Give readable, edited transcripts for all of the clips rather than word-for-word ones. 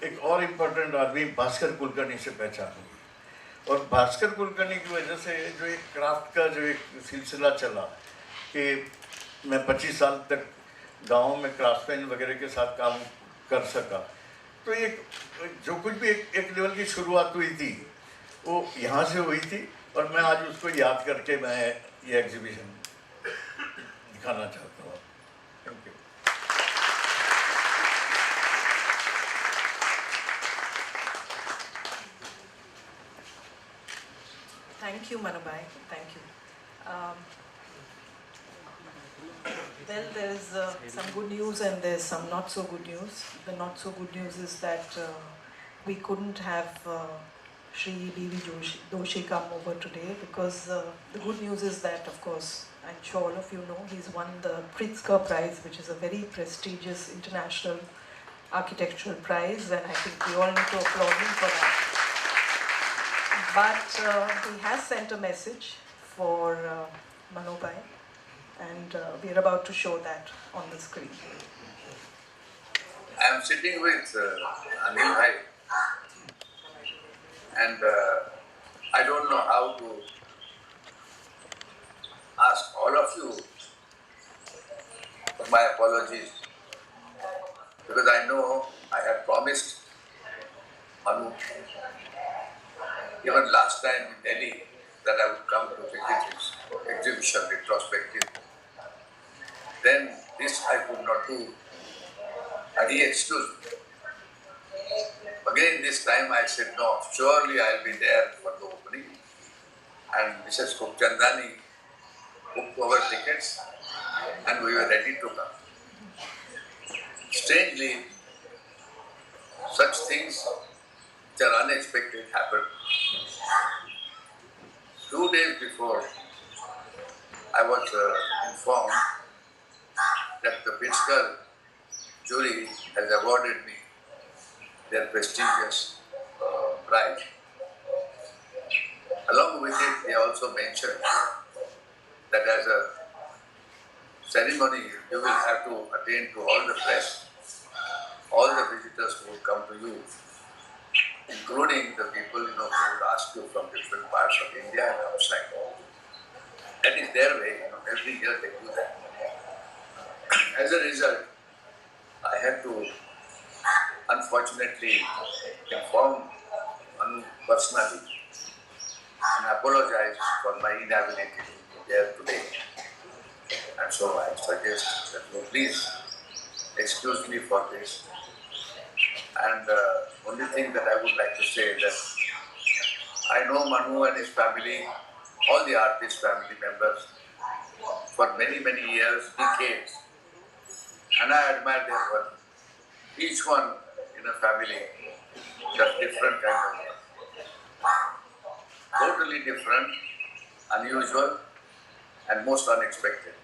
एक और इम्पोर्टेंट आदमी भास्कर कुलकर्णी से पहचान हुई। और भास्कर कुलकर्णी की वजह से जो एक क्राफ्ट का जो एक सिलसिला चला कि मैं 25 साल तक गाँव में क्राफ्टमैन वगैरह के साथ काम कर सका, तो एक जो कुछ भी एक लेवल की शुरुआत हुई थी वो यहाँ से हुई थी। और मैं आज उसको याद करके मैं ये एग्जीबिशन दिखाना चाहता हूँ। Thank you. Thank you, Manu Bhai. Thank you. Well, there's some good news and there's some not so good news. The not so good news is that we couldn't have Shri B.V. Doshi come over today, because the good news is that, of course, I'm sure all of you know, he's won the Pritzker Prize, which is a very prestigious international architectural prize, and I think we all need to applaud him for that. But he has sent a message for Manu Bhai, and we are about to show that on the screen. I am sitting with Anil Bhai, and I don't know how to ask all of you for my apologies, because I know I had promised Manu, even last time in Delhi, that I would come to visit his exhibition retrospective. Then this I could not do, and he excused me. Again this time I said, no, surely I'll be there for the opening. And Mrs. Khubchandani booked our tickets and we were ready to come. Strangely, such things which are unexpected happened. 2 days before, I was informed that the Pritzker jury has awarded me their prestigious prize. Along with it, they also mentioned that as a ceremony, you will have to attend to all the press, all the visitors who will come to you, including the people who would ask you from different parts of India and outside. That is their way. Every year they do that. As a result, I had to unfortunately inform Manu personally and apologize for my inability to be there today. And so I suggest that you please excuse me for this. And the only thing that I would like to say is that I know Manu and his family, all the artist family members, for many, many years, decades. And I admire their work. Each one in a family does different kind of work. Totally different, unusual, and most unexpected.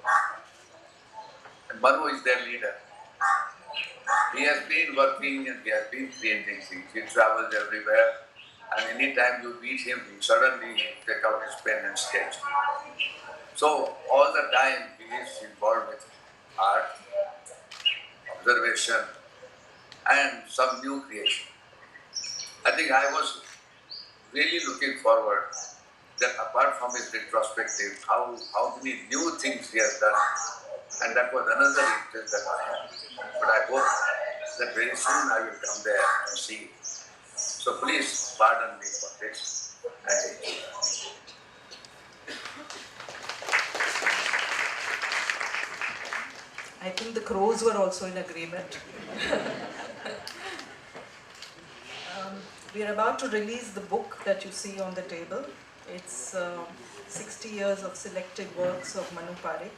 And Manu is their leader. He has been working and he has been creating things. He travels everywhere, and anytime you meet him, he suddenly take out his pen and sketch. So all the time he is involved with art, observation, and some new creation. I think I was really looking forward that apart from his retrospective, how many new things he has done, and that was another interest that I had. But I hope that very soon I will come there and see. So please pardon me for this. I think the crows were also in agreement. We are about to release the book that you see on the table. It's 60 years of selected works of Manu Parekh,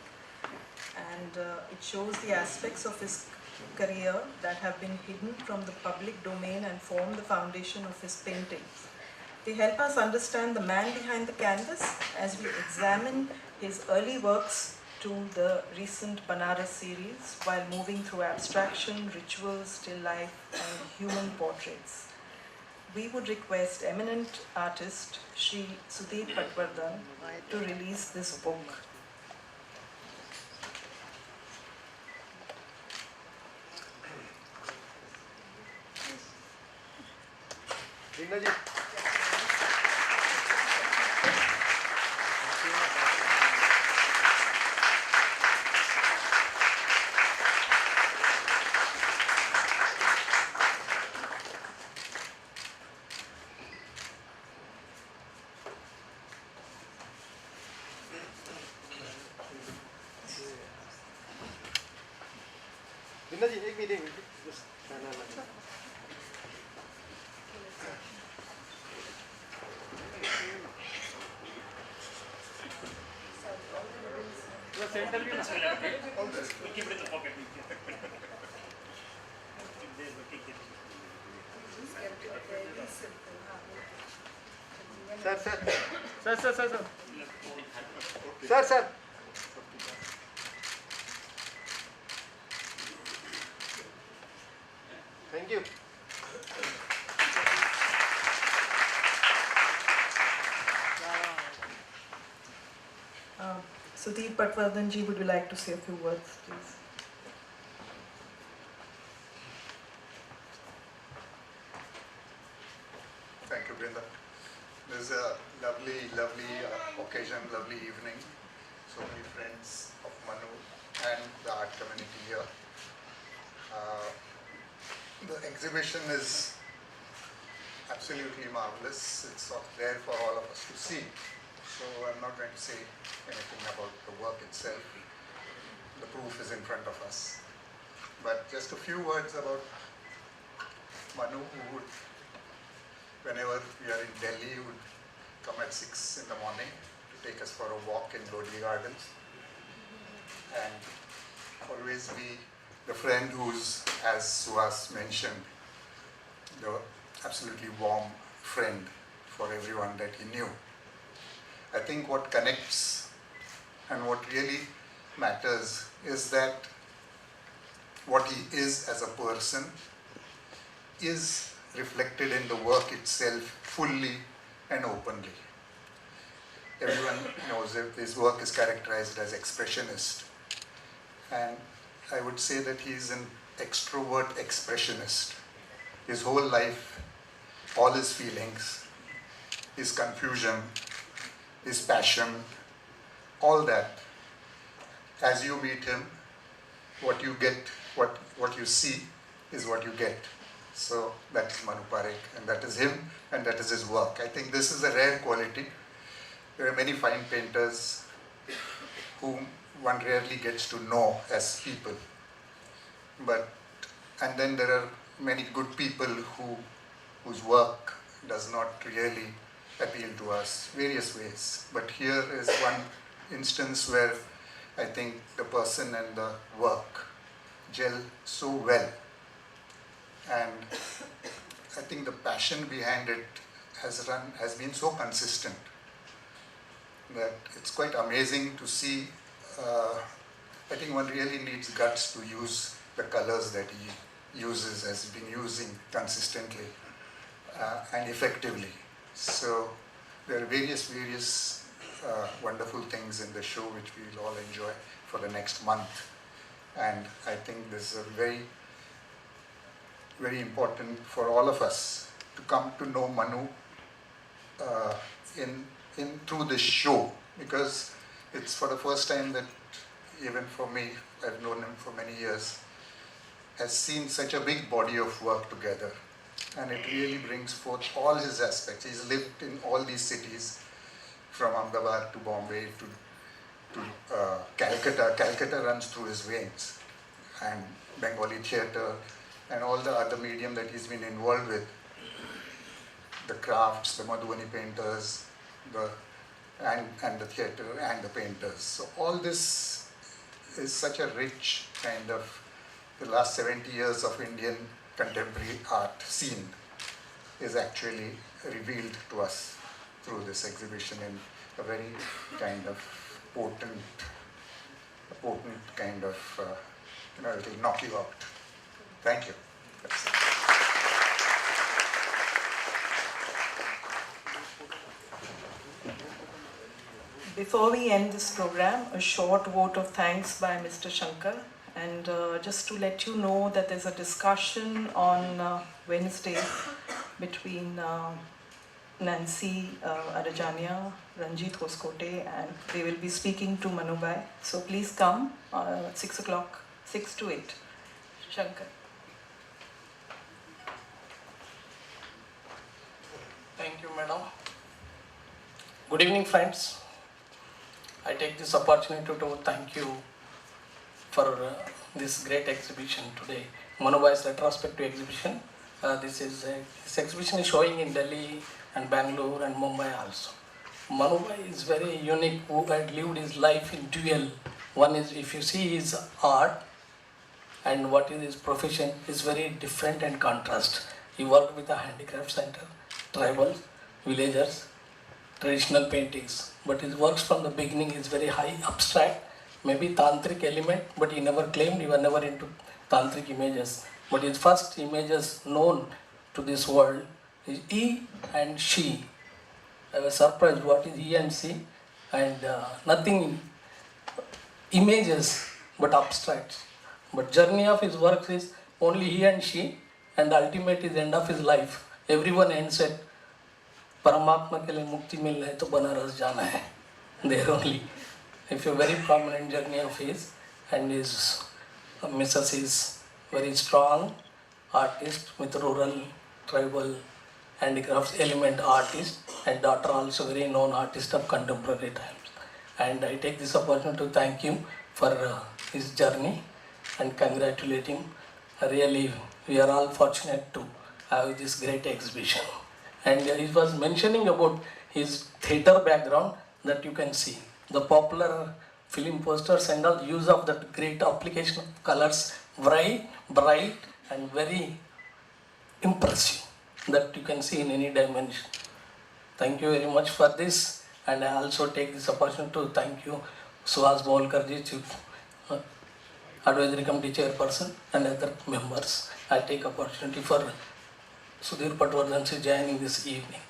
and it shows the aspects of his career that have been hidden from the public domain and form the foundation of his paintings. They help us understand the man behind the canvas as we examine his early works to the recent Banaras series, while moving through abstraction, rituals, still life, and human portraits. We would request eminent artist Shri Sudhir Patwardhan to release this book. Brinda ji. Brinda ji, एक meeting centre भी keep it in the pocket. Sir. Thank you. Sudhir, Patwardhan ji, would you like to say a few words, please? Thank you, Brinda. This is a lovely occasion, lovely evening. So many friends of Manu and the art community here. The exhibition is absolutely marvelous. It's sort of there for all of us to see. So I'm not going to say anything about the work itself. The proof is in front of us. But just a few words about Manu, who would, whenever we are in Delhi, he would come at 6 in the morning to take us for a walk in Lodi Gardens. And always be the friend who's, as Suhas mentioned, the absolutely warm friend for everyone that he knew. I think what connects and what really matters is that what he is as a person is reflected in the work itself fully and openly. Everyone knows that his work is characterized as expressionist, and I would say that he is an extrovert expressionist. His whole life, all his feelings, his confusion, his passion, all that, as you meet him, what you get, what you see is what you get. So that is Manu Parekh, and that is him, and that is his work. I think this is a rare quality. There are many fine painters whom one rarely gets to know as people. And then there are many good people whose work does not really appeal to us, various ways. But here is one instance where I think the person and the work gel so well. And I think the passion behind it has been so consistent that it's quite amazing to see. I think one really needs guts to use the colors that he uses, has been using consistently and effectively. So there are various wonderful things in the show which we will all enjoy for the next month. And I think this is a very, very important for all of us to come to know Manu through this show, because it's for the first time that even for me, I've known him for many years, has seen such a big body of work together. And it really brings forth all his aspects. He's lived in all these cities, from Ahmedabad to Bombay to Calcutta. Calcutta runs through his veins. And Bengali theatre and all the other medium that he's been involved with. The crafts, the Madhubani painters, and the theatre and the painters. So all this is such a rich kind of, the last 70 years of Indian contemporary art scene is actually revealed to us through this exhibition in a very kind of potent kind of, it will knock you out. Thank you. Before we end this program, a short vote of thanks by Mr. Shankar. And just to let you know that there's a discussion on Wednesday between Nancy Arajania, Ranjit Hoskote, and they will be speaking to Manu Bhai. So please come 6 o'clock, 6 to 8. Shankar. Thank you, madam. Good evening, friends. I take this opportunity to thank you for this great exhibition today, Manu Bhai's retrospective exhibition. This exhibition is showing in Delhi and Bangalore and Mumbai also. Manu Bhai is very unique, who had lived his life in dual. One is, if you see his art and what is his profession, is very different and contrast. He worked with a handicraft center, tribal, villagers, traditional paintings. But his works from the beginning is very high, abstract, maybe tantric element, but he never claimed he was never into tantric images. But his first images known to this world is he and she. I was surprised what is he and she, and nothing images but abstract. But journey of his works is only he and she, and the ultimate is end of his life. Everyone ends at परमात्मा के लिए मुक्ति मिल रहा है तो बनारस जाना है. There only. If a very prominent journey of his, and his Mrs. is very strong artist with rural, tribal, handicrafts element artist, and daughter also very known artist of contemporary times. And I take this opportunity to thank him for his journey and congratulate him. Really, we are all fortunate to have this great exhibition. And he was mentioning about his theatre background, that you can see. The popular film posters and all use of that great application of colors, bright and very impressive, that you can see in any dimension. Thank you very much for this, and I also take this opportunity to thank you, Suhas Bahulkar ji, Chief Advisory Committee Chairperson, and other members. I take opportunity for Sudhir Patwardhan ji joining this evening,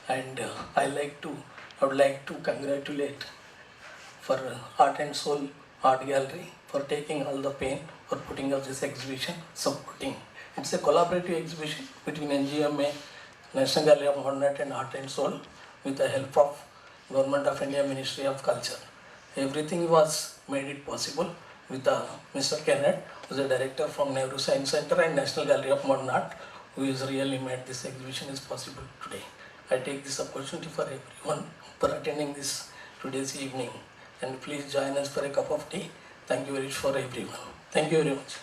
and I would like to congratulate for Heart and Soul Art Gallery for taking all the pain for putting up this exhibition, supporting. It's a collaborative exhibition between NGMA, National Gallery of Modern Art, and Heart and Soul, with the help of Government of India Ministry of Culture. Everything was made it possible with Mr. Khened, who is the director from Nehru Science Center and National Gallery of Modern Art, who has really made this exhibition is possible today. I take this opportunity for everyone for attending this today's evening, and please join us for a cup of tea. Thank you very much for everyone. Thank you very much.